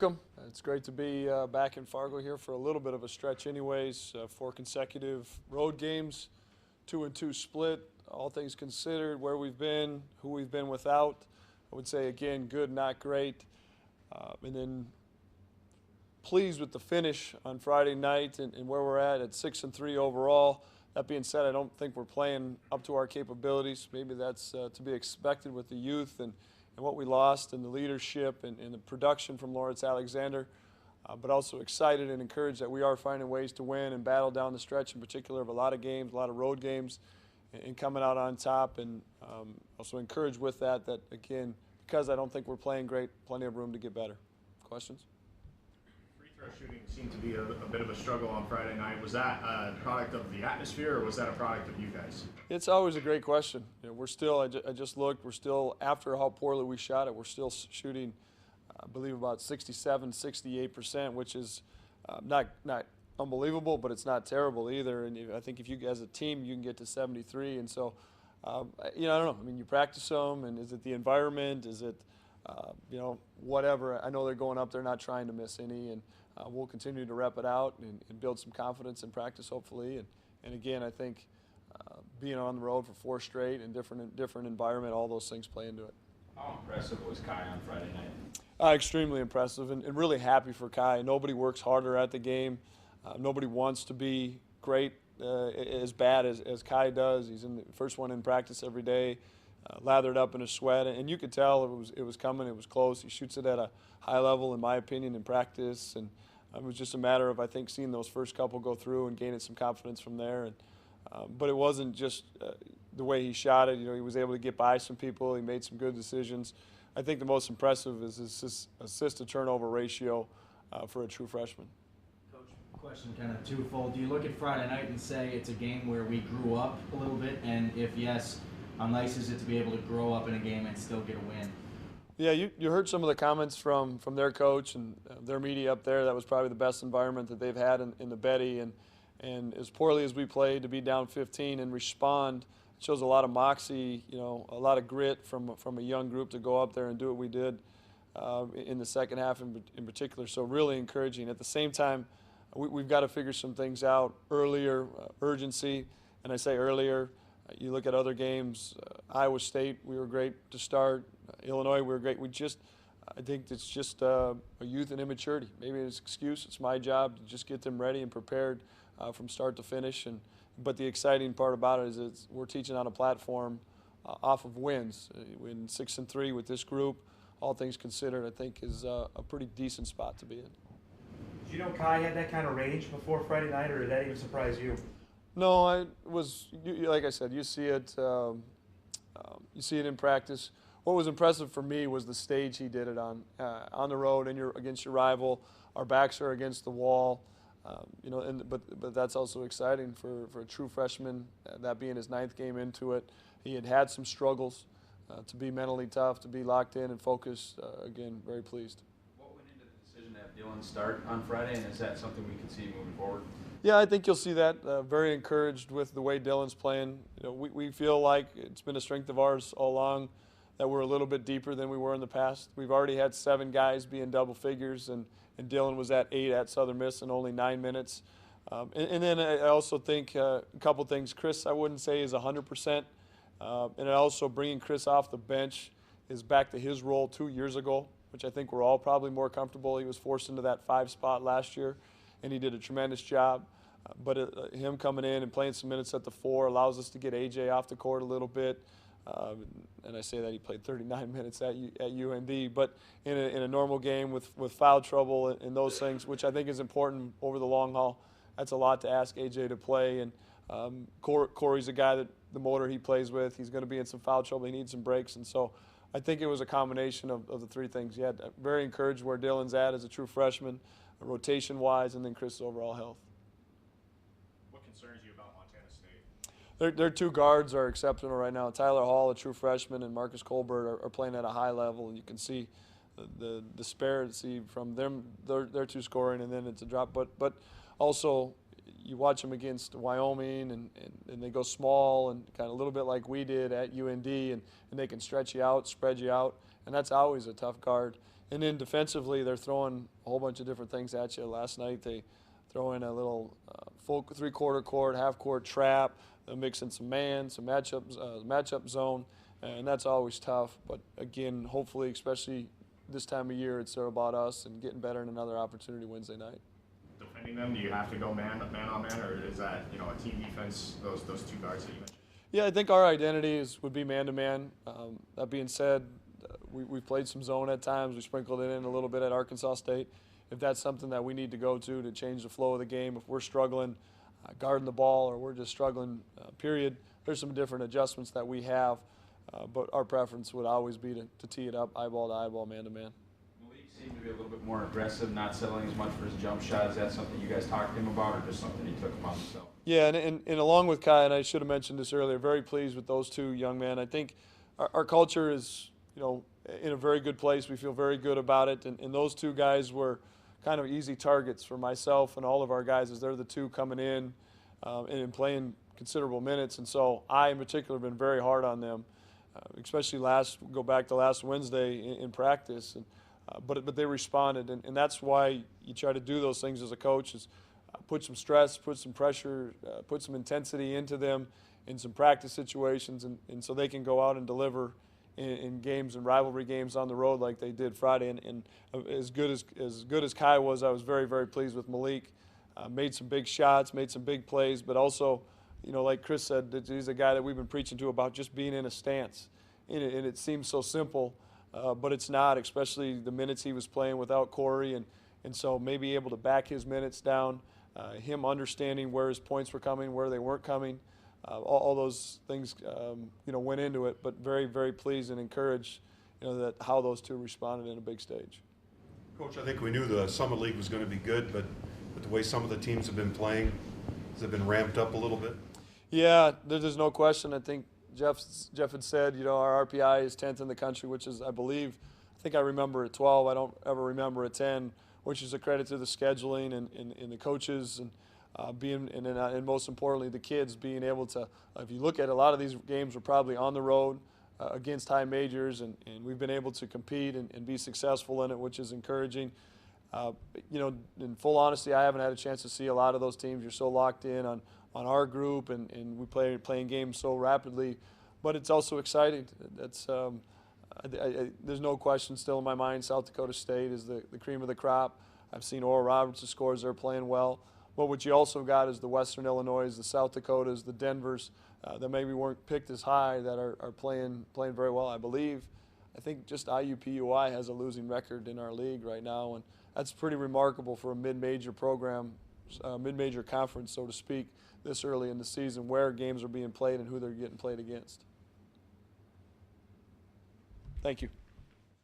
Welcome. It's great to be back in Fargo here for a little bit of a stretch anyways. 4 consecutive road games, 2-2 split, all things considered, where we've been, who we've been without. I would say, again, good, not great. And then pleased with the finish on Friday night and where we're at 6-3 overall. That being said, I don't think we're playing up to our capabilities. Maybe that's to be expected with the youth and what we lost and the leadership and the production from Lawrence Alexander, but also excited and encouraged that we are finding ways to win and battle down the stretch, in particular of a lot of games, a lot of road games, and coming out on top. And also encouraged with that, again, because I don't think we're playing great, plenty of room to get better. Questions? Free throw shooting seemed to be a bit of a struggle on Friday night. Was that a product of the atmosphere, or was that a product of you guys? It's always a great question. We're still, I just looked, we're still, after how poorly we shot it, we're still shooting, I believe, about 67, 68%, which is not unbelievable, but it's not terrible either. And I think if you, as a team, you can get to 73. And so, I don't know. I mean, you practice them, and is it the environment? Is it, whatever. I know they're going up there not trying to miss any, and we'll continue to rep it out and build some confidence in practice, hopefully. And again, I think being on the road for 4 straight and different environment, all those things play into it. How impressive was Kai on Friday night? Extremely impressive and really happy for Kai. Nobody works harder at the game. Nobody wants to be great as bad as Kai does. He's in the first one in practice every day, lathered up in a sweat, and you could tell it was coming. It was close. He shoots it at a high level, in my opinion, in practice, and it was just a matter of, I think, seeing those first couple go through and gaining some confidence from there. And but it wasn't just the way he shot it. He was able to get by some people. He made some good decisions. I think the most impressive is his assist-to-turnover ratio for a true freshman. Coach, question kind of twofold. Do you look at Friday night and say it's a game where we grew up a little bit? And if yes, how nice is it to be able to grow up in a game and still get a win? Yeah, you heard some of the comments from their coach and their media up there. That was probably the best environment that they've had in the Betty. And as poorly as we played, to be down 15 and respond, it shows a lot of moxie, a lot of grit from a young group to go up there and do what we did in the second half in particular. So really encouraging. At the same time, we've got to figure some things out earlier, urgency. And I say earlier, you look at other games, Iowa State, we were great to start. Illinois, we were great. I think it's just a youth and immaturity. Maybe it's an excuse. It's my job to just get them ready and prepared from start to finish. But the exciting part about it is we're teaching on a platform off of wins. In 6-3 with this group, all things considered, I think is a pretty decent spot to be in. Did you know Kai had that kind of range before Friday night, or did that even surprise you? No, like I said, you see it. You see it in practice. What was impressive for me was the stage he did it on the road and against your rival. Our backs are against the wall, but that's also exciting for a true freshman. That being his 9th game into it, he had some struggles to be mentally tough, to be locked in and focused. Again, very pleased. What went into the decision to have Dylan start on Friday, and is that something we can see moving forward? Yeah, I think you'll see that. Very encouraged with the way Dylan's playing. We feel like it's been a strength of ours all along that we're a little bit deeper than we were in the past. We've already had 7 guys be in double figures, and Dylan was at 8 at Southern Miss in only 9 minutes. And then I also think a couple things. Chris, I wouldn't say is 100%. And also bringing Chris off the bench is back to his role 2 years ago, which I think we're all probably more comfortable. He was forced into that 5 spot last year, and he did a tremendous job. But him coming in and playing some minutes at the 4 allows us to get AJ off the court a little bit. And I say that he played 39 minutes at UND. But in a normal game with foul trouble and those things, which I think is important over the long haul, that's a lot to ask AJ to play. And Corey's a guy that the motor he plays with, he's going to be in some foul trouble. He needs some breaks. And so I think it was a combination of the 3 things. Yeah, very encouraged where Dylan's at as a true freshman, rotation-wise, and then Chris' overall health. Concerns you about Montana State? Their 2 guards are exceptional right now. Tyler Hall, a true freshman, and Marcus Colbert are playing at a high level, and you can see the disparity from them, their 2 scoring, and then it's a drop. But also you watch them against Wyoming, and they go small and kind of a little bit like we did at UND, and they can stretch you out, spread you out, and that's always a tough guard. And then defensively, they're throwing a whole bunch of different things at you. Last night, they throw in a little full three-quarter court, half-court trap. They're mixing some man, some matchup zone, and that's always tough. But again, hopefully, especially this time of year, it's about us and getting better in another opportunity Wednesday night. Defending them, do you have to go man on man, or is that a team defense? Those two guards that you mentioned. Yeah, I think our identity would be man to man. That being said, we've played some zone at times. We sprinkled it in a little bit at Arkansas State. If that's something that we need to go to change the flow of the game, if we're struggling guarding the ball or we're just struggling, period, there's some different adjustments that we have. But our preference would always be to tee it up eyeball to eyeball, man to man. Malik seemed to be a little bit more aggressive, not settling as much for his jump shot. Is that something you guys talked to him about, or just something he took upon himself? Yeah, and along with Kai, and I should have mentioned this earlier, very pleased with those two young men. I think our culture is, in a very good place. We feel very good about it, and those two guys were kind of easy targets for myself and all of our guys, as they're the two coming in and playing considerable minutes. And so I, in particular, have been very hard on them, especially go back to last Wednesday in practice. But they responded, and that's why you try to do those things as a coach, is put some stress, put some pressure, put some intensity into them in some practice situations, and so they can go out and deliver in games and rivalry games on the road like they did Friday. And as good as Kai was, I was very, very pleased with Malik. Made some big shots, made some big plays, but also, like Chris said, that he's a guy that we've been preaching to about just being in a stance. And it seems so simple, but it's not, especially the minutes he was playing without Corey. And so maybe able to back his minutes down, him understanding where his points were coming, where they weren't coming. All those things, went into it, but very, very pleased and encouraged, that how those two responded in a big stage. Coach, I think we knew the Summit League was going to be good, but the way some of the teams have been playing, has it been ramped up a little bit? Yeah, there's no question. I think Jeff had said, our RPI is 10th in the country, which is, I think I remember at 12. I don't ever remember at 10, which is a credit to the scheduling and the coaches and and most importantly, the kids being able to, if you look at a lot of these games, we're probably on the road against high majors, and we've been able to compete and be successful in it, which is encouraging. In full honesty, I haven't had a chance to see a lot of those teams. You're so locked in on our group, and we playing games so rapidly, but it's also exciting. That's there's no question still in my mind, South Dakota State is the cream of the crop. I've seen Oral Roberts' scores, they're playing well. But what you also got is the Western Illinois, the South Dakotas, the Denvers that maybe weren't picked as high that are playing very well. I think just IUPUI has a losing record in our league right now, and that's pretty remarkable for a mid-major program, mid-major conference, so to speak, this early in the season, where games are being played and who they're getting played against. Thank you.